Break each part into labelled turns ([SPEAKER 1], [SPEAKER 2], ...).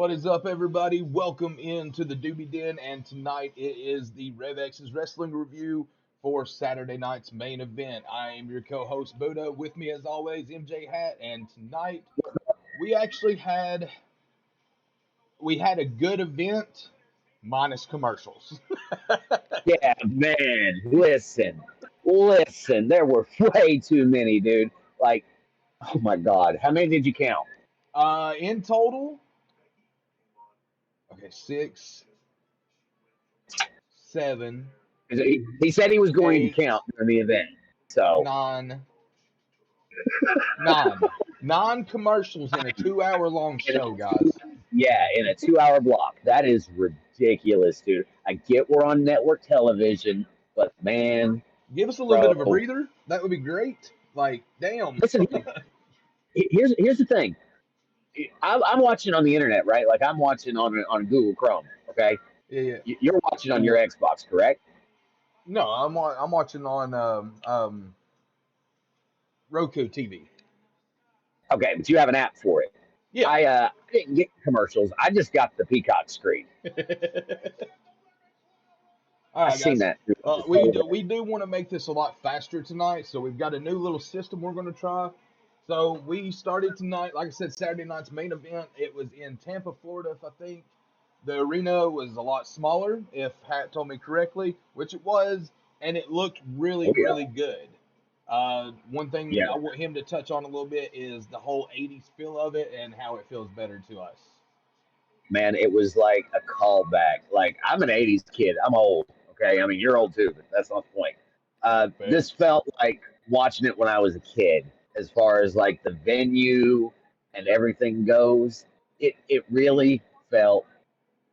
[SPEAKER 1] What is up, everybody? Welcome into the Doobie Den, and tonight it is the RevX's wrestling review for Saturday night's main event. I am your co-host Buddha. With me, as always, MJ Hat, and tonight we actually had a good event minus commercials.
[SPEAKER 2] Yeah, man. Listen. There were way too many, dude. Like, oh my God, how many did you count?
[SPEAKER 1] In total, okay, six, seven,
[SPEAKER 2] 'Cause he said he was going to
[SPEAKER 1] eight,
[SPEAKER 2] count during the event. So
[SPEAKER 1] nine, nine, nine commercials in a 2 hour long
[SPEAKER 2] in a,
[SPEAKER 1] show, guys.
[SPEAKER 2] yeah, in a 2 hour block. That is ridiculous, dude. I get we're on network television, but man,
[SPEAKER 1] Give us a little bit of a
[SPEAKER 2] bro,
[SPEAKER 1] breather. That would be great. Like, damn.
[SPEAKER 2] listen. Here's the thing. I'm watching on the internet, right? Like I'm watching on Google Chrome. Okay,
[SPEAKER 1] Yeah, yeah.
[SPEAKER 2] you're watching on your Xbox, correct?
[SPEAKER 1] No, I'm watching on Roku TV.
[SPEAKER 2] Okay, but you have an app for it.
[SPEAKER 1] Yeah.
[SPEAKER 2] I didn't get commercials. I just got the Peacock screen.
[SPEAKER 1] All
[SPEAKER 2] I
[SPEAKER 1] right,
[SPEAKER 2] seen
[SPEAKER 1] guys.
[SPEAKER 2] that through this
[SPEAKER 1] We
[SPEAKER 2] whole
[SPEAKER 1] do,
[SPEAKER 2] thing.
[SPEAKER 1] we do want to make this a lot faster tonight, so we've got a new little system we're going to try. So we started tonight, like I said, Saturday night's main event. It was in Tampa, Florida, if I think. The arena was a lot smaller, if Hat told me correctly, which it was, and it looked really,
[SPEAKER 2] Oh yeah,
[SPEAKER 1] really good. One thing
[SPEAKER 2] yeah,
[SPEAKER 1] I want him to touch on a little bit is the whole '80s feel of it and how it feels better to us.
[SPEAKER 2] man. It was like a callback. Like I'm an '80s kid. I'm old. Okay, I mean you're old too, but that's not the point. This
[SPEAKER 1] Facts.
[SPEAKER 2] felt like watching it when I was a kid, as far as like the venue and everything goes. It really felt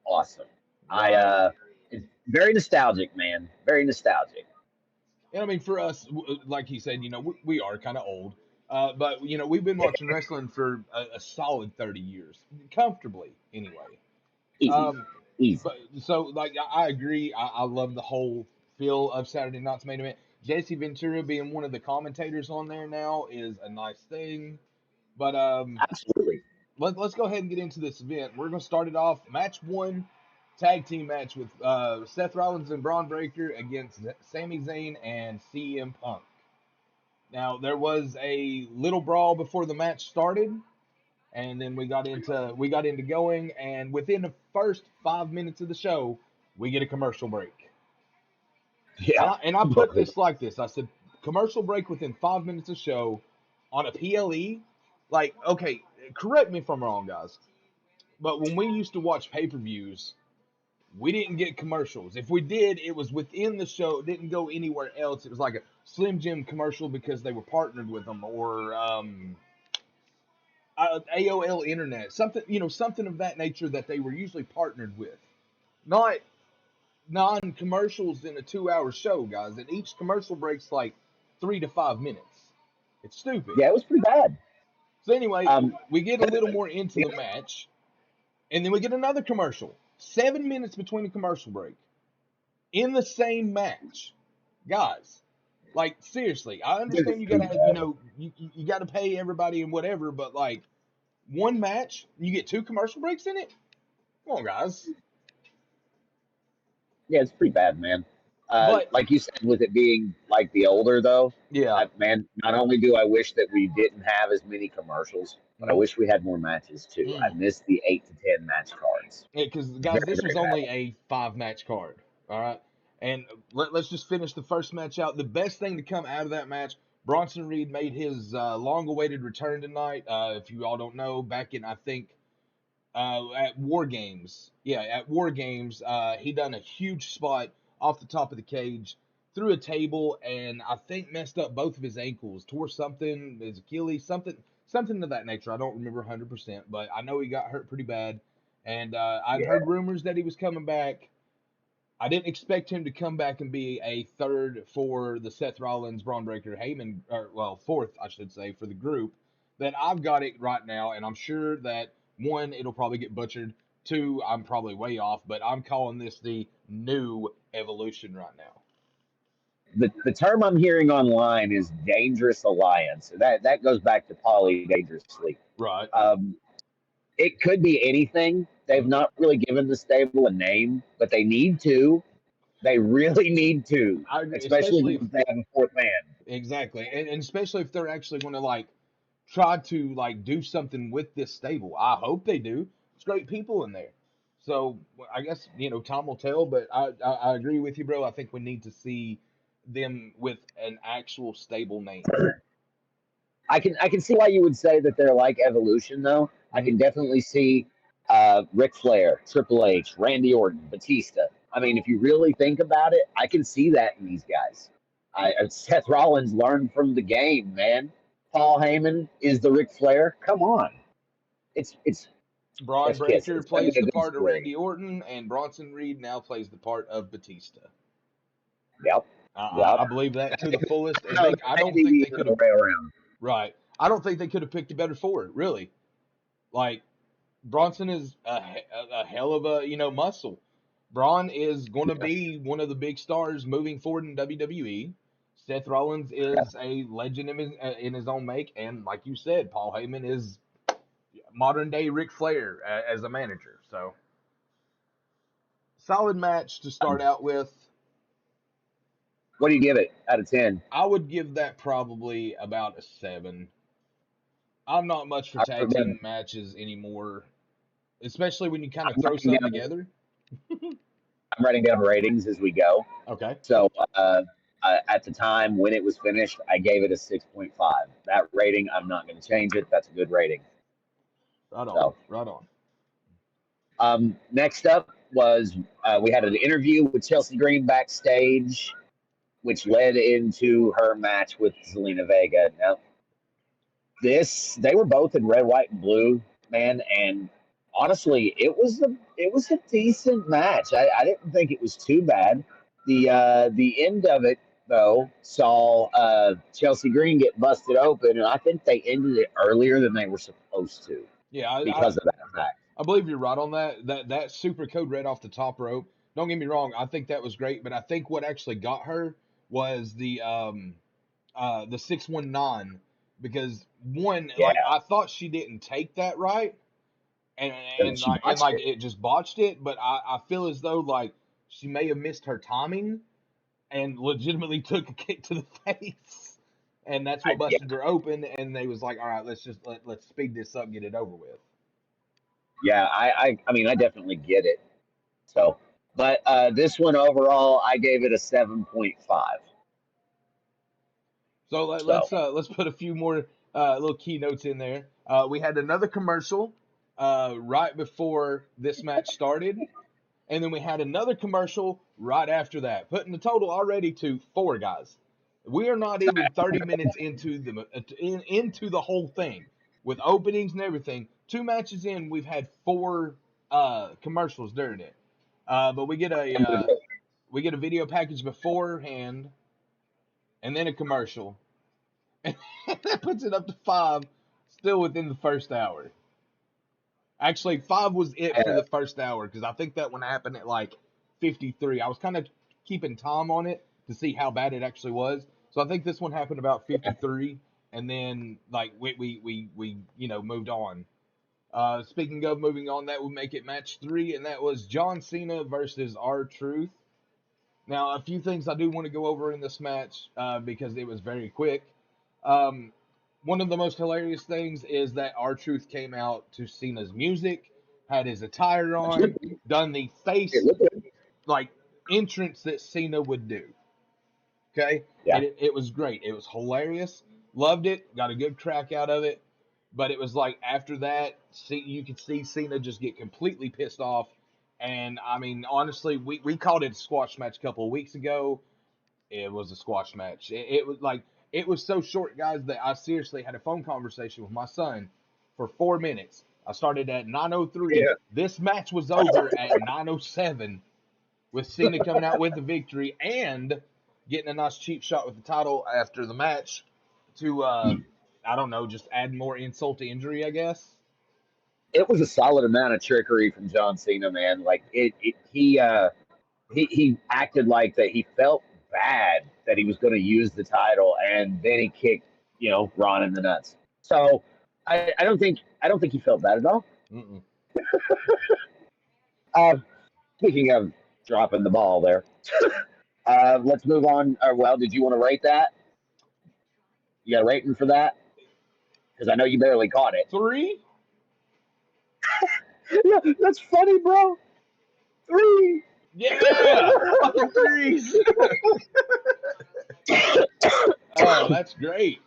[SPEAKER 2] awesome. I
[SPEAKER 1] Right.
[SPEAKER 2] it's very nostalgic, man. Very nostalgic.
[SPEAKER 1] And I mean, for us, like he said, we are kind of old. But, we've been watching wrestling for a solid 30 years, comfortably, anyway.
[SPEAKER 2] Easy,
[SPEAKER 1] Um,
[SPEAKER 2] easy.
[SPEAKER 1] but so, like, I agree. I love the whole feel of Saturday night's main event. Jesse Ventura being one of the commentators on there now is a nice thing. But
[SPEAKER 2] Absolutely.
[SPEAKER 1] let's go ahead and get into this event. We're going to start it off. Match one, tag team match with Seth Rollins and Braun Breaker against Sami Zayn and CM Punk. Now there was a little brawl before the match started, and then we got into going, and within the first 5 minutes of the show, we get a commercial break. And
[SPEAKER 2] Yeah.
[SPEAKER 1] I put this like this. I said commercial break within 5 minutes of show on a PLE. Like, okay, correct me if I'm wrong, guys. But when we used to watch pay-per-views, we didn't get commercials. If we did, it was within the show. It didn't go anywhere else. It was like a Slim Jim commercial because they were partnered with them, or AOL Internet, something of that nature that they were usually partnered with. Not non-commercials in a 2 hour show, guys. And each commercial breaks like 3 to 5 minutes. It's stupid.
[SPEAKER 2] Yeah, it was pretty bad.
[SPEAKER 1] So anyway,
[SPEAKER 2] Um,
[SPEAKER 1] we get a little more into the match, and then we get another commercial. 7 minutes between a commercial break in the same match, guys. Like, seriously, I understand you gotta have, you gotta pay everybody and whatever, but like, one match, you get two commercial breaks in it. Come on, guys.
[SPEAKER 2] yeah, it's pretty bad, man.
[SPEAKER 1] But
[SPEAKER 2] Like you said, with it being like the older though,
[SPEAKER 1] yeah,
[SPEAKER 2] man. Not only do I wish that we didn't have as many commercials, but I
[SPEAKER 1] mm,
[SPEAKER 2] wish we had more matches too. I
[SPEAKER 1] mm.
[SPEAKER 2] miss the 8 to 10 match cards.
[SPEAKER 1] Because guys,
[SPEAKER 2] Very
[SPEAKER 1] this was
[SPEAKER 2] very
[SPEAKER 1] only
[SPEAKER 2] bad.
[SPEAKER 1] a 5 match card. All right, and let's just finish the first match out. The best thing to come out of that match, Bronson Reed made his long-awaited return tonight. If you all don't know, back in I think at War Games. Yeah, at War Games, he done a huge spot off the top of the cage through a table, and I think messed up both of his ankles, tore something, his Achilles, something of that nature. I don't remember 100%, but I know he got hurt pretty bad. And I'd
[SPEAKER 2] Yeah,
[SPEAKER 1] heard rumors that he was coming back. I didn't expect him to come back and be a third for the Seth Rollins, Braun Breaker, Heyman, or well, fourth, I should say, for the group. That I've got it right now, and I'm sure that one, it'll probably get butchered. Two, I'm probably way off, but I'm calling this the new evolution right now.
[SPEAKER 2] the term I'm hearing online is dangerous alliance. That goes back to Polly dangerously.
[SPEAKER 1] Right.
[SPEAKER 2] Um, it could be anything. They've not really given the stable a name, but they need to. They really need to,
[SPEAKER 1] I agree,
[SPEAKER 2] especially
[SPEAKER 1] especially if
[SPEAKER 2] if they have a fourth man.
[SPEAKER 1] exactly, and especially if they're actually going to like try to like do something with this stable. I hope they do. It's great people in there. So I guess time will tell. But I agree with you, bro. I think we need to see them with an actual stable name.
[SPEAKER 2] I can see why you would say that they're like Evolution, though. I
[SPEAKER 1] Hmm.
[SPEAKER 2] can definitely see Ric Flair, Triple H, Randy Orton, Batista. I mean, if you really think about it, I can see that in these guys. Seth Rollins learned from the game, man. Paul Heyman is the Ric Flair. Come on, it's
[SPEAKER 1] Braun
[SPEAKER 2] Chef's kiss.
[SPEAKER 1] Breaker
[SPEAKER 2] It's gonna
[SPEAKER 1] plays
[SPEAKER 2] be a
[SPEAKER 1] the
[SPEAKER 2] good
[SPEAKER 1] part of
[SPEAKER 2] story.
[SPEAKER 1] Randy Orton, and Bronson Reed now plays the part of Batista.
[SPEAKER 2] Yep,
[SPEAKER 1] I
[SPEAKER 2] yep.
[SPEAKER 1] believe that to the fullest, and
[SPEAKER 2] No,
[SPEAKER 1] I
[SPEAKER 2] that may
[SPEAKER 1] don't
[SPEAKER 2] be
[SPEAKER 1] think they
[SPEAKER 2] the
[SPEAKER 1] could
[SPEAKER 2] other
[SPEAKER 1] have.
[SPEAKER 2] way around.
[SPEAKER 1] Right. I don't think they could have picked a better forward. Really. Like Bronson is a hell of a muscle. Braun is going to
[SPEAKER 2] Yeah,
[SPEAKER 1] be one of the big stars moving forward in WWE. Seth Rollins is a legend in his own make, and like you said, Paul Heyman is modern day Ric Flair as a manager. So solid match to start out with.
[SPEAKER 2] what do you give it out of 10?
[SPEAKER 1] I would give that probably about a 7. I'm not much for
[SPEAKER 2] I
[SPEAKER 1] tag
[SPEAKER 2] wrote
[SPEAKER 1] team
[SPEAKER 2] down,
[SPEAKER 1] matches anymore, especially when you kind of
[SPEAKER 2] I'm
[SPEAKER 1] throw
[SPEAKER 2] writing
[SPEAKER 1] something
[SPEAKER 2] down
[SPEAKER 1] together.
[SPEAKER 2] I'm writing down ratings as we go.
[SPEAKER 1] Okay,
[SPEAKER 2] So at the time when it was finished, I gave it a 6.5. That rating, I'm not going to change it. That's a good rating.
[SPEAKER 1] right on,
[SPEAKER 2] So
[SPEAKER 1] right on.
[SPEAKER 2] next up was we had an interview with Chelsea Green backstage, which led into her match with Zelina Vega. Now, they were both in red, white, and blue, man, and honestly, it was a decent match. I didn't think it was too bad. The end of it though saw Chelsea Green get busted open, and I think they ended it earlier than they were supposed to
[SPEAKER 1] Yeah,
[SPEAKER 2] because of that fact.
[SPEAKER 1] I believe you're right on that. That super code red off the top rope. Don't get me wrong, I think that was great, but I think what actually got her was the 619 because one
[SPEAKER 2] Yeah,
[SPEAKER 1] like I thought she didn't take that right and
[SPEAKER 2] and she botched
[SPEAKER 1] like
[SPEAKER 2] it.
[SPEAKER 1] it just botched it, but I feel as though like she may have missed her timing and legitimately took a kick to the face. And that's what
[SPEAKER 2] Yeah,
[SPEAKER 1] busted her open and they was like, all right, let's just let's speed this up, get it over with.
[SPEAKER 2] yeah. I mean, I definitely get it. So, but this one overall, I gave it a 7.5.
[SPEAKER 1] So
[SPEAKER 2] So,
[SPEAKER 1] let's put a few more little keynotes in there. We had another commercial right before this match started, and then we had another commercial right after that, putting the total already to 4 guys. We are not even 30 minutes into the whole thing with openings and everything. 2 matches in, we've had 4 commercials during it. But we get a video package beforehand, and then a commercial, and that puts it up to 5, still within the first hour. Actually, 5 was it for
[SPEAKER 2] uh,
[SPEAKER 1] the first hour because I think that one happened at like 53. I was kind of keeping time on it to see how bad it actually was. So I think this one happened about 53, and then like we moved on. Speaking of moving on, that would make it match 3, and that was John Cena versus R-Truth. Now, a few things I do want to go over in this match because it was very quick. Um, One of the most hilarious things is that R-Truth came out to Cena's music, had his attire on, done the
[SPEAKER 2] it
[SPEAKER 1] face
[SPEAKER 2] looked good.
[SPEAKER 1] like entrance that Cena would do. Okay,
[SPEAKER 2] Yeah.
[SPEAKER 1] and it was great. It was hilarious. Loved it. Got a good crack out of it. But it was like after that, you could see Cena just get completely pissed off. And I mean, honestly, we called it a squash match a couple of weeks ago. It was a squash match. It was like it was so short, guys, that I seriously had a phone conversation with my son for 4 minutes. I started at 9:03.
[SPEAKER 2] Yeah.
[SPEAKER 1] This match was over at 9:07 with Cena coming out with the victory and getting a nice cheap shot with the title after the match to I don't know, just add more insult to injury, I guess.
[SPEAKER 2] It was a solid amount of trickery from John Cena, man. Like he acted like that he felt bad that he was going to use the title, and then he kicked Ron in the nuts. So I don't think he felt bad at all.
[SPEAKER 1] Mm-mm.
[SPEAKER 2] Speaking of dropping the ball there, let's move on. Well, did you want to rate that? You got a rating for that? Because I know you barely caught it.
[SPEAKER 1] 3?
[SPEAKER 2] Yeah, that's funny, bro. 3.
[SPEAKER 1] Yeah, fucking 3s. Oh, that's great.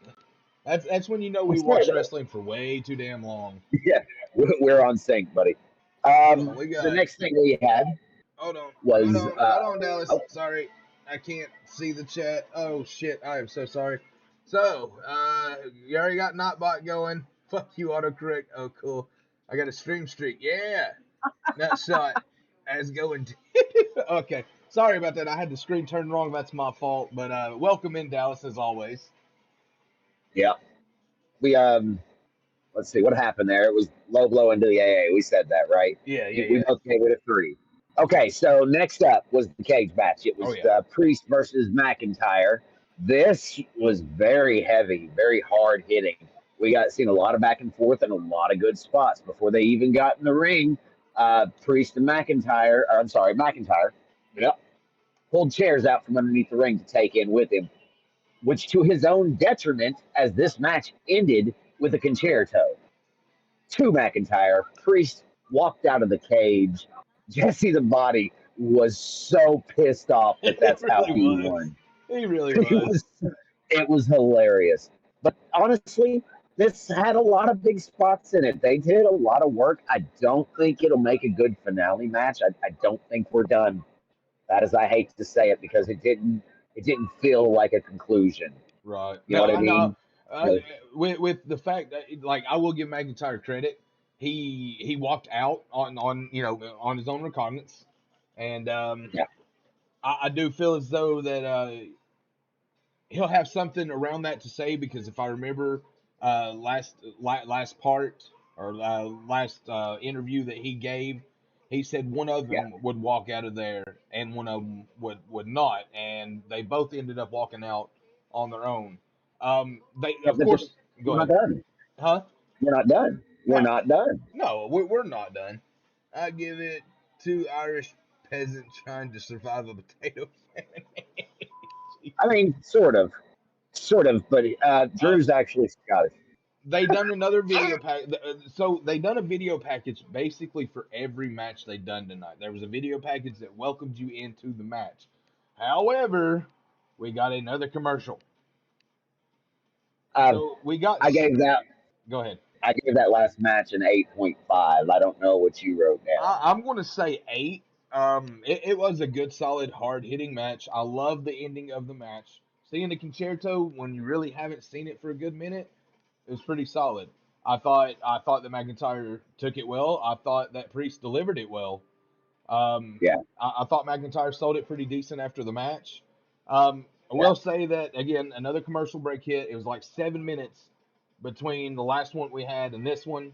[SPEAKER 1] That's when you know we watched wrestling for way too damn long.
[SPEAKER 2] Yeah, we're on sync, buddy.
[SPEAKER 1] Hold on, we
[SPEAKER 2] The
[SPEAKER 1] got.
[SPEAKER 2] next thing we had was
[SPEAKER 1] Hold on, Dallas.
[SPEAKER 2] oh,
[SPEAKER 1] Sorry, I can't see the chat. Oh shit, I am so sorry. So, you already got Notbot going. Fuck you, autocorrect. Oh, cool. I got a stream streak. Yeah, nut shot as going. Okay, sorry about that. I had the screen turned wrong. That's my fault. But welcome in, Dallas, as always.
[SPEAKER 2] yeah. We let's see what happened there. It was low blow into the AA. We said that, right?
[SPEAKER 1] Yeah, yeah,
[SPEAKER 2] We
[SPEAKER 1] yeah.
[SPEAKER 2] both gave it a 3. Okay, so next up was the cage match. It
[SPEAKER 1] Oh
[SPEAKER 2] was
[SPEAKER 1] yeah.
[SPEAKER 2] Priest versus McIntyre. This was very heavy, very hard hitting. We got seen a lot of back and forth and a lot of good spots before they even got in the ring. Priest and McIntyre, or I'm sorry, McIntyre, yep, pulled chairs out from underneath the ring to take in with him, which to his own detriment, as this match ended with a concerto to McIntyre. Priest walked out of the cage. Jesse the Body was so pissed off that
[SPEAKER 1] It
[SPEAKER 2] that's how
[SPEAKER 1] really
[SPEAKER 2] he
[SPEAKER 1] was.
[SPEAKER 2] won.
[SPEAKER 1] He really
[SPEAKER 2] It
[SPEAKER 1] was.
[SPEAKER 2] was, it was hilarious. But honestly, this had a lot of big spots in it. They did a lot of work. I don't think it'll make a good finale match. I don't think we're done. That is, I hate to say it because it didn't feel like a conclusion.
[SPEAKER 1] Right.
[SPEAKER 2] You know
[SPEAKER 1] No,
[SPEAKER 2] what I
[SPEAKER 1] I know.
[SPEAKER 2] mean?
[SPEAKER 1] Uh,
[SPEAKER 2] Really?
[SPEAKER 1] with the fact that, like, I will give McIntyre credit. He walked out on on his own recognizance, and
[SPEAKER 2] Yeah.
[SPEAKER 1] I do feel as though that he'll have something around that to say, because if I remember last part, or last interview that he gave, he said one of
[SPEAKER 2] Yeah.
[SPEAKER 1] them would walk out of there and one of them would not, and they both ended up walking out on their own. They,
[SPEAKER 2] Yeah,
[SPEAKER 1] of
[SPEAKER 2] but
[SPEAKER 1] course, go
[SPEAKER 2] we're not
[SPEAKER 1] ahead.
[SPEAKER 2] done.
[SPEAKER 1] Huh?
[SPEAKER 2] We're not done. We're
[SPEAKER 1] No,
[SPEAKER 2] not done.
[SPEAKER 1] no, we're not done. I give it two Irish peasants trying to survive a potato famine.
[SPEAKER 2] I
[SPEAKER 1] Jesus.
[SPEAKER 2] mean, sort of, but
[SPEAKER 1] Uh,
[SPEAKER 2] Drew's actually Scottish.
[SPEAKER 1] they done another video pack. So they done a video package basically for every match they done tonight. There was a video package that welcomed you into the match. However, we got another commercial.
[SPEAKER 2] Uh,
[SPEAKER 1] So we got.
[SPEAKER 2] I gave that
[SPEAKER 1] Go ahead.
[SPEAKER 2] I gave that last match an 8.5. I don't know what you wrote down.
[SPEAKER 1] I'm going to say 8. It was a good, solid, hard hitting match. I love the ending of the match. Seeing the concerto when you really haven't seen it for a good minute, it was pretty solid. I thought that McIntyre took it well. I thought that Priest delivered it well.
[SPEAKER 2] Yeah,
[SPEAKER 1] I thought McIntyre sold it pretty decent after the match. I
[SPEAKER 2] yeah.
[SPEAKER 1] will say that again, another commercial break hit. It was like 7 minutes between the last one we had and this one.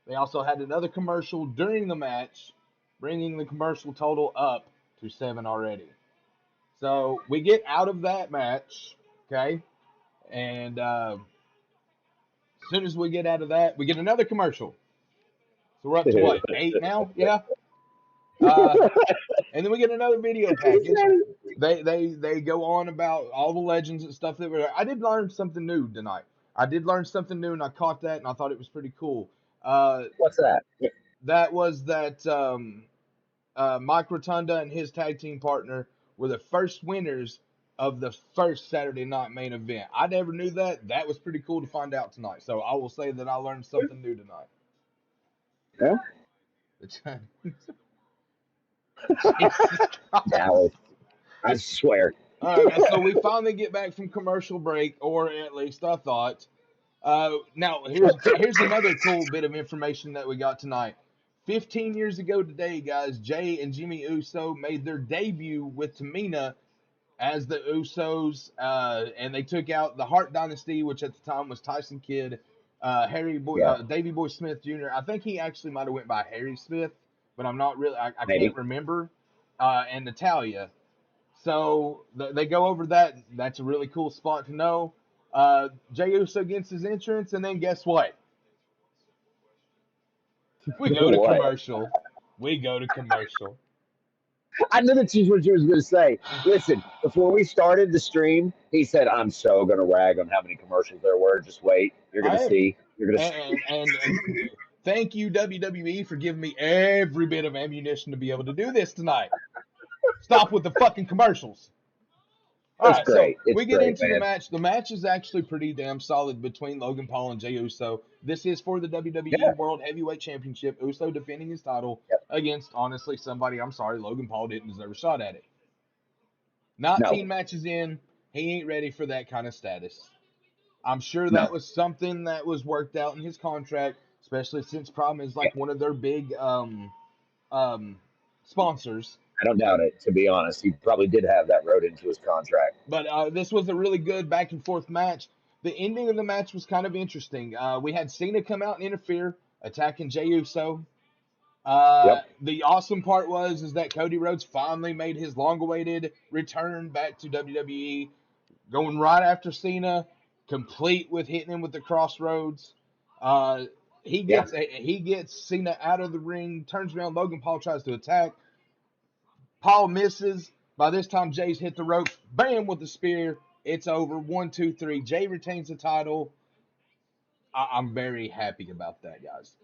[SPEAKER 1] They also had another commercial during the match, bringing the commercial total up to 7 already. So we get out of that match, okay, and as soon as we get out of that, we get another commercial. So we're up to what, 8 now? Yeah. Uh, and then we get another video package. They go on about all the legends and stuff that were there. I did learn something new tonight. I did learn something new, and I caught that, and I thought it was pretty cool.
[SPEAKER 2] What's that?
[SPEAKER 1] That was that Mike Rotunda and his tag team partner were the first winners of the first Saturday night main event. I never knew that. That was pretty cool to find out tonight. So I will say that I learned something new tonight.
[SPEAKER 2] Yeah,
[SPEAKER 1] The Chinese. Jesus Christ.
[SPEAKER 2] Dallas. I swear.
[SPEAKER 1] All right, guys. So we finally get back from commercial break, or at least I thought. Now here's another cool bit of information that we got tonight. 15 years ago today, guys, Jay and Jimmy Uso made their debut with Tamina as the Usos, and they took out the Hart Dynasty, which at the time was Tyson Kidd,
[SPEAKER 2] Yeah,
[SPEAKER 1] Davey Boy Smith Jr. I think he actually might have went by Harry Smith, but I'm not really. I can't
[SPEAKER 2] maybe.
[SPEAKER 1] remember. And Natalia. So they go over that. That's a really cool spot to know. Jey Uso gets his entrance, and then guess what? We go to
[SPEAKER 2] What?
[SPEAKER 1] commercial. We go to commercial.
[SPEAKER 2] I knew that's just what you was going to say. Listen, before we started the stream, he said, "I'm so going to rag on how many commercials there were. Just wait. You're going
[SPEAKER 1] I
[SPEAKER 2] to
[SPEAKER 1] am.
[SPEAKER 2] see. You're going to see."
[SPEAKER 1] And thank you, WWE, for giving me every bit of ammunition to be able to do this tonight. Stop with the fucking commercials. All
[SPEAKER 2] It's
[SPEAKER 1] right, so
[SPEAKER 2] great. It's
[SPEAKER 1] we get
[SPEAKER 2] great,
[SPEAKER 1] into the
[SPEAKER 2] man.
[SPEAKER 1] match. The match is actually pretty damn solid between Logan Paul and Jey Uso. This is for the WWE
[SPEAKER 2] Yeah.
[SPEAKER 1] World Heavyweight Championship. Uso defending his title
[SPEAKER 2] Yep.
[SPEAKER 1] against, honestly, somebody, I'm sorry, Logan Paul didn't deserve a shot at it.
[SPEAKER 2] No.
[SPEAKER 1] 19 matches in, he ain't ready for that kind of status. I'm sure that
[SPEAKER 2] No.
[SPEAKER 1] was something that was worked out in his contract, especially since Problem is
[SPEAKER 2] Yeah.
[SPEAKER 1] like one of their big sponsors.
[SPEAKER 2] I don't doubt it. To be honest, he probably did have that wrote into his contract.
[SPEAKER 1] But this was a really good back and forth match. The ending of the match was kind of interesting. We had Cena come out and interfere, attacking Jey Uso.
[SPEAKER 2] Yep.
[SPEAKER 1] The awesome part was is that Cody Rhodes finally made his long-awaited return back to WWE, going right after Cena, complete with hitting him with the crossroads. Uh,
[SPEAKER 2] Yeah.
[SPEAKER 1] he gets Cena out of the ring, turns around. Logan Paul tries to attack. Paul misses. By this time, Jay's hit the ropes. Bam with the spear. It's over. 1, 2, 3. Jay retains the title. I'm very happy about that, guys.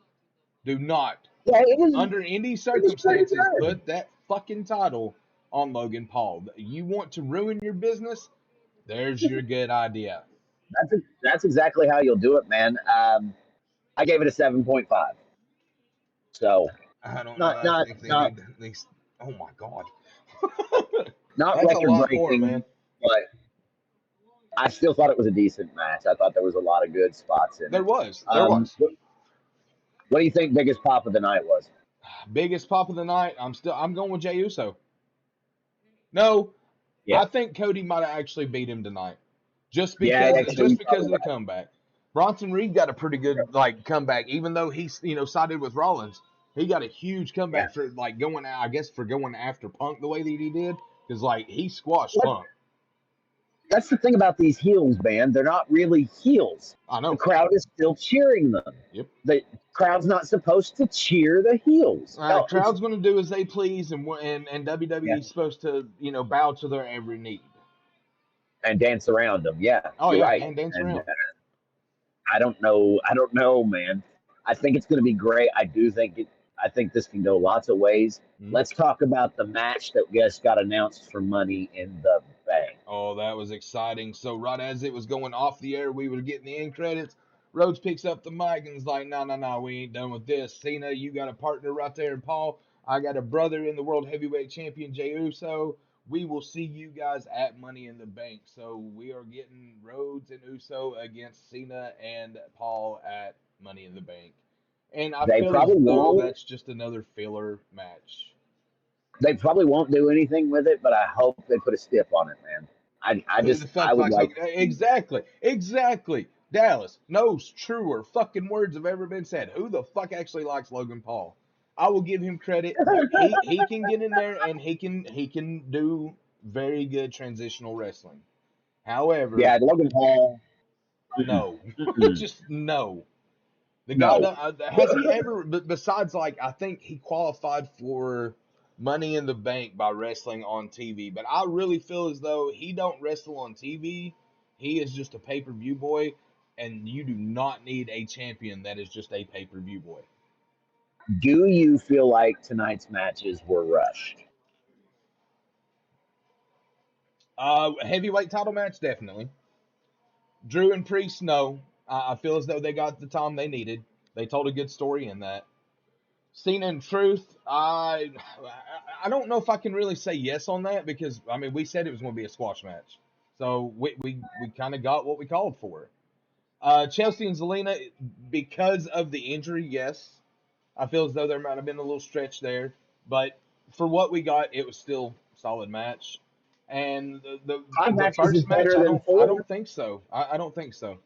[SPEAKER 1] Do not,
[SPEAKER 2] Yeah. It was.
[SPEAKER 1] under any
[SPEAKER 2] It was pretty
[SPEAKER 1] circumstances,
[SPEAKER 2] good.
[SPEAKER 1] put that fucking title on Logan Paul. You want to ruin your business? There's your good idea.
[SPEAKER 2] That's exactly how you'll do it, man. I gave it a 7.5. So
[SPEAKER 1] I don't know.
[SPEAKER 2] not
[SPEAKER 1] I
[SPEAKER 2] not
[SPEAKER 1] think they
[SPEAKER 2] not
[SPEAKER 1] need at least. Oh my god,
[SPEAKER 2] not
[SPEAKER 1] that's a
[SPEAKER 2] record
[SPEAKER 1] lot more, man.
[SPEAKER 2] breaking, but I still thought it was a decent match. I thought there was a lot of good spots in
[SPEAKER 1] There
[SPEAKER 2] it.
[SPEAKER 1] was, there was.
[SPEAKER 2] What do you think biggest pop of the night was?
[SPEAKER 1] Biggest pop of the night. I'm going with Jey Uso. No,
[SPEAKER 2] Yeah,
[SPEAKER 1] I think Cody might have actually beat him tonight,
[SPEAKER 2] yeah, actually,
[SPEAKER 1] just
[SPEAKER 2] you
[SPEAKER 1] because
[SPEAKER 2] probably
[SPEAKER 1] of the
[SPEAKER 2] right.
[SPEAKER 1] comeback. Bronson Reed got a pretty good like comeback, even though he's sided with Rollins. He got a huge
[SPEAKER 2] Yeah.
[SPEAKER 1] comeback for like going, I guess, for going after Punk the way that he did, because like he squashed
[SPEAKER 2] What?
[SPEAKER 1] Punk.
[SPEAKER 2] That's the thing about these heels, man. They're not really heels.
[SPEAKER 1] I
[SPEAKER 2] The
[SPEAKER 1] know.
[SPEAKER 2] crowd is still cheering them.
[SPEAKER 1] Yep.
[SPEAKER 2] The crowd's not supposed to cheer the heels. No, it's
[SPEAKER 1] Crowd's going to do as they please, and
[SPEAKER 2] yeah,
[SPEAKER 1] WWE's supposed to bow to their every need.
[SPEAKER 2] and dance around them. Yeah,
[SPEAKER 1] Oh
[SPEAKER 2] you're
[SPEAKER 1] yeah,
[SPEAKER 2] right.
[SPEAKER 1] and dance
[SPEAKER 2] And
[SPEAKER 1] around.
[SPEAKER 2] I don't know. I don't know, man. I think it's going to be great. I do think it. I think this can go lots of ways.
[SPEAKER 1] Mm-hmm.
[SPEAKER 2] Let's talk about the match that just got announced for Money in the Bank.
[SPEAKER 1] Oh, that was exciting. So right as it was going off the air, we were getting the end credits. Rhodes picks up the mic and is like, "No, no, no, we ain't done with this. Cena, you got a partner right there, and Paul, I got a brother in the World Heavyweight Champion, Jey Uso. We will see you guys at Money in the Bank. So we are getting Rhodes and Uso against Cena and Paul at Money in the Bank. And I
[SPEAKER 2] They
[SPEAKER 1] feel as
[SPEAKER 2] probably
[SPEAKER 1] though
[SPEAKER 2] won't.
[SPEAKER 1] that's just another filler match.
[SPEAKER 2] They probably won't do anything with it, but I hope they put a stiff on it, man.
[SPEAKER 1] Who the
[SPEAKER 2] I
[SPEAKER 1] fuck
[SPEAKER 2] would
[SPEAKER 1] likes
[SPEAKER 2] like.
[SPEAKER 1] Hogan? Exactly. Exactly. Dallas, no truer fucking words have ever been said. Who the fuck actually likes Logan Paul? I will give him credit. He can get in there and he can do very good transitional wrestling. However,
[SPEAKER 2] Yeah, Logan Paul. Mm-mm,
[SPEAKER 1] no,
[SPEAKER 2] mm-mm,
[SPEAKER 1] just no. The guy
[SPEAKER 2] no,
[SPEAKER 1] has he ever besides like I think he qualified for Money in the Bank by wrestling on TV, but I really feel as though he don't wrestle on TV. He is just a pay-per-view boy, and you do not need a champion that is just a pay-per-view boy.
[SPEAKER 2] do you feel like tonight's matches were rushed?
[SPEAKER 1] Heavyweight title match definitely. Drew and Priest, no. I feel as though they got the time they needed. They told a good story in that. Cena and Truth, I don't know if I can really say yes on that because I mean we said it was going to be a squash match, so we kind of got what we called for. Chelsea and Zelina, because of the injury, yes, I feel as though there might have been a little stretch there, but for what we got, it was still a solid match. And
[SPEAKER 2] Five
[SPEAKER 1] the
[SPEAKER 2] matches is
[SPEAKER 1] first match,
[SPEAKER 2] better than
[SPEAKER 1] I
[SPEAKER 2] four.
[SPEAKER 1] don't think so. I don't think so.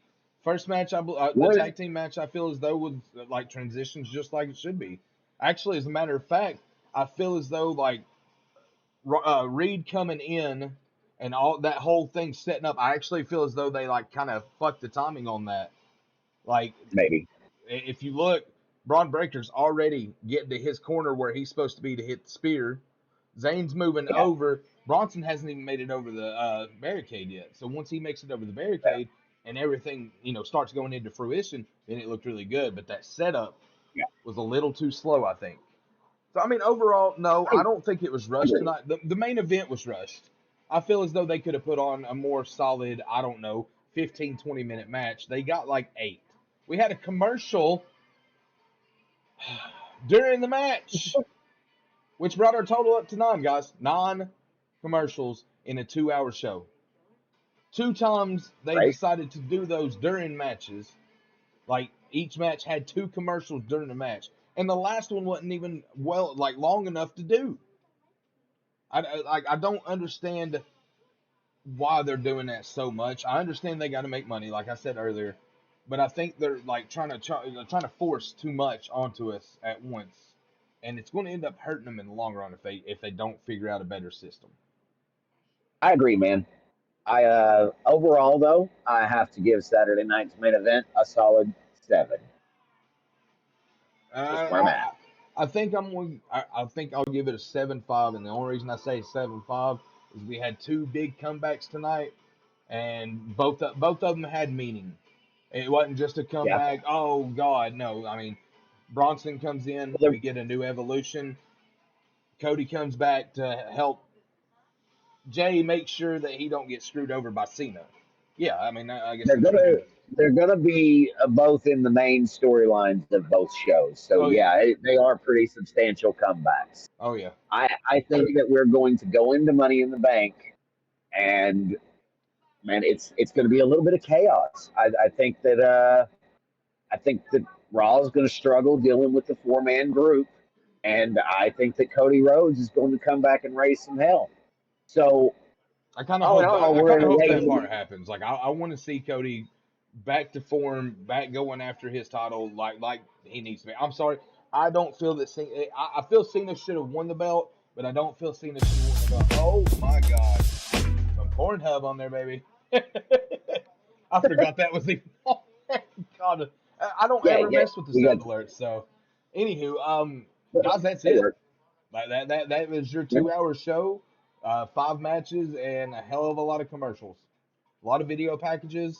[SPEAKER 1] First match, the
[SPEAKER 2] One,
[SPEAKER 1] tag team match, I feel as though was like transitions just like it should be. Actually, as a matter of fact, I feel as though like Reed coming in and all that whole thing setting up. I actually feel as though they like kind of fucked the timing on that. Like
[SPEAKER 2] maybe.
[SPEAKER 1] if you look, Braun Breaker's already getting to his corner where he's supposed to be to hit the spear. Zane's moving
[SPEAKER 2] Yeah,
[SPEAKER 1] over. Bronson hasn't even made it over the barricade yet. So once he makes it over the
[SPEAKER 2] yeah,
[SPEAKER 1] barricade and everything, starts going into fruition, then it looked really good. But that setup
[SPEAKER 2] yeah.
[SPEAKER 1] was a little too slow, I think. So I mean, overall, no,
[SPEAKER 2] I
[SPEAKER 1] I don't think it was rushed
[SPEAKER 2] agree.
[SPEAKER 1] tonight. The main event was rushed. I feel as though they could have put on a more solid, I don't know, 15, 20-minute match. They got like 8. We had a commercial during the match, which brought our total up to 9, guys. 9 commercials in a 2-hour show. 2 times they
[SPEAKER 2] Right?
[SPEAKER 1] decided to do those during matches. Like each match had 2 commercials during the match, and the last one wasn't even long enough to do. I don't understand why they're doing that so much. I understand they got to make money, like I said earlier, but I think they're like trying to force too much onto us at once, and it's going to end up hurting them in the long run if they don't figure out a better system.
[SPEAKER 2] I agree, man. I overall though, I have to give Saturday night's main event a solid 7. Just where I'm at.
[SPEAKER 1] I think I think I'll give it a 7.5, and the only reason I say 7.5 is we had 2 big comebacks tonight, and both of them had meaning. It wasn't just a
[SPEAKER 2] Yeah.
[SPEAKER 1] comeback. Oh God, no. I mean, Bronson comes in,
[SPEAKER 2] Well,
[SPEAKER 1] we get a new evolution. Cody comes back to help Jay make sure that he don't get screwed over by Cena. Yeah, I mean, I guess
[SPEAKER 2] they're
[SPEAKER 1] that's
[SPEAKER 2] gonna
[SPEAKER 1] really.
[SPEAKER 2] they're gonna be both in the main storylines of both shows. So
[SPEAKER 1] Oh yeah,
[SPEAKER 2] yeah, they are pretty substantial comebacks.
[SPEAKER 1] oh yeah.
[SPEAKER 2] I think that we're going to go into Money in the Bank, and man, it's going to be a little bit of chaos. I think that Raw is going to struggle dealing with the 4-man group, and I think that Cody Rhodes is going to come back and raise some hell. So all in all,
[SPEAKER 1] I
[SPEAKER 2] we're
[SPEAKER 1] kind
[SPEAKER 2] in
[SPEAKER 1] of
[SPEAKER 2] a
[SPEAKER 1] hope that part
[SPEAKER 2] way.
[SPEAKER 1] happens. Like I want to see Cody back to form, back going after his title like he needs to be. I'm sorry, I don't feel that Cena. I feel Cena should have won the belt, but I don't feel Cena should have won the belt. Oh my God, some Pornhub on there, baby. I forgot that was even. God, I don't
[SPEAKER 2] Yeah,
[SPEAKER 1] ever
[SPEAKER 2] yeah,
[SPEAKER 1] mess with the
[SPEAKER 2] we got
[SPEAKER 1] sound alerts. So, anywho, guys, that's
[SPEAKER 2] they
[SPEAKER 1] it.
[SPEAKER 2] work.
[SPEAKER 1] Like that was your
[SPEAKER 2] Yeah,
[SPEAKER 1] 2-hour show. 5 matches and a hell of a lot of commercials. A lot of video packages.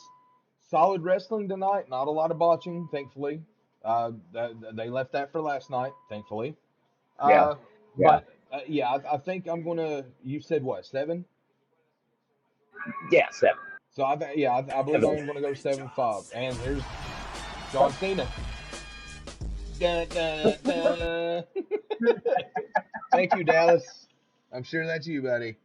[SPEAKER 1] Solid wrestling tonight. Not a lot of botching, thankfully. They left that for last night, thankfully.
[SPEAKER 2] yeah, yeah,
[SPEAKER 1] But yeah, I think I'm gonna. You said what, 7?
[SPEAKER 2] yeah. 7.
[SPEAKER 1] So I believe
[SPEAKER 2] Heavily.
[SPEAKER 1] I'm gonna go 7.5. And here's John Cena. Dun, dun, dun. Thank you, Dallas. I'm sure that's you, buddy.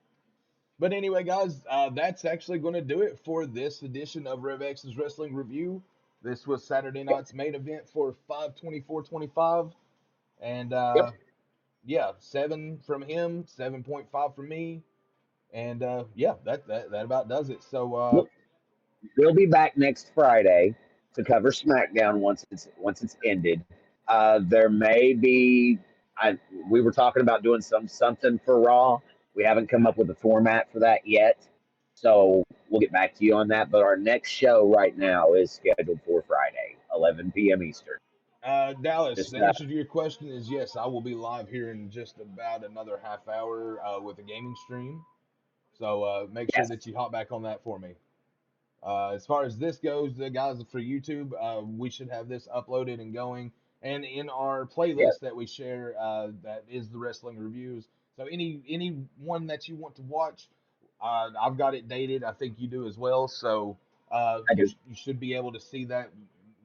[SPEAKER 1] But anyway, guys, that's actually going to do it for this edition of RevX's Wrestling Review. This was Saturday
[SPEAKER 2] Yep,
[SPEAKER 1] night's main event for 5/24/25, and
[SPEAKER 2] yep.
[SPEAKER 1] yeah, 7 from him, 7.5 from me, and yeah, that about does it. So
[SPEAKER 2] We'll, we'll be back next Friday to cover SmackDown once it's ended. There may be. I We were talking about doing something for Raw. We haven't come up with a format for that yet, so we'll get back to you on that. But our next show right now is scheduled for Friday, 11 p.m. Eastern.
[SPEAKER 1] Dallas,
[SPEAKER 2] Just
[SPEAKER 1] the answer to your question is yes. I will be live here in just about another half hour with a gaming stream. So make sure
[SPEAKER 2] yes,
[SPEAKER 1] that you hop back on that for me. As far as this goes, the guys for YouTube, we should have this uploaded and going, and in our
[SPEAKER 2] yes,
[SPEAKER 1] playlist that we share, that is the wrestling reviews. So any one that you want to watch, I've got it dated. I think you do as well. So
[SPEAKER 2] I do.
[SPEAKER 1] you should be able to see that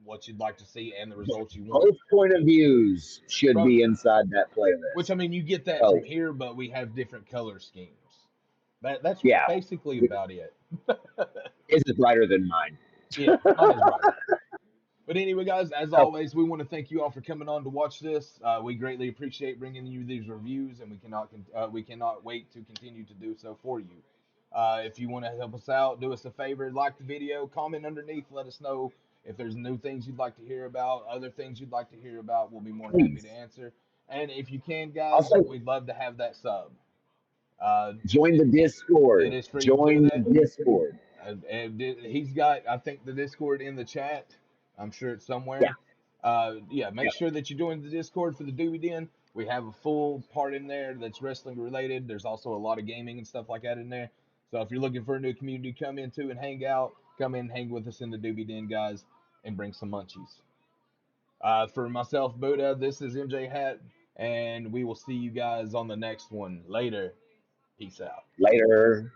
[SPEAKER 1] what you'd like to see and the results you want.
[SPEAKER 2] Both point of views should
[SPEAKER 1] From
[SPEAKER 2] be inside that
[SPEAKER 1] which I
[SPEAKER 2] playlist.
[SPEAKER 1] mean, you get that from
[SPEAKER 2] So
[SPEAKER 1] here, but we have different color schemes. That's
[SPEAKER 2] yeah,
[SPEAKER 1] basically about it.
[SPEAKER 2] his is brighter than mine.
[SPEAKER 1] Yeah, mine is brighter. But anyway, guys, as
[SPEAKER 2] So,
[SPEAKER 1] always, we want to thank you all for coming on to watch this. We greatly appreciate bringing you these reviews, and we cannot wait to continue to do so for you. If you want to help us out, do us a favor, like the video, comment underneath, let us know if there's new things you'd like to hear about, other things you'd like to hear about. We'll be more than happy to
[SPEAKER 2] please
[SPEAKER 1] answer. And if you can, guys,
[SPEAKER 2] also
[SPEAKER 1] we'd love to have that sub. Uh,
[SPEAKER 2] join the
[SPEAKER 1] it
[SPEAKER 2] Discord.
[SPEAKER 1] is free to do
[SPEAKER 2] Join
[SPEAKER 1] that.
[SPEAKER 2] the Discord.
[SPEAKER 1] And he's got, I think, the Discord in the chat. I'm sure it's
[SPEAKER 2] Yeah,
[SPEAKER 1] somewhere. Yeah, make sure that you join the Discord for the Doobie Den. We have a full part in there that's wrestling related. There's also a lot of gaming and stuff like that in there. So if you're looking for a new community to come into and hang out, come in, hang with us in the Doobie Den, guys, and bring some munchies. For myself, Buddha, this is MJ Hat, and we will see you guys on the next one. Later. Peace out.
[SPEAKER 2] Later.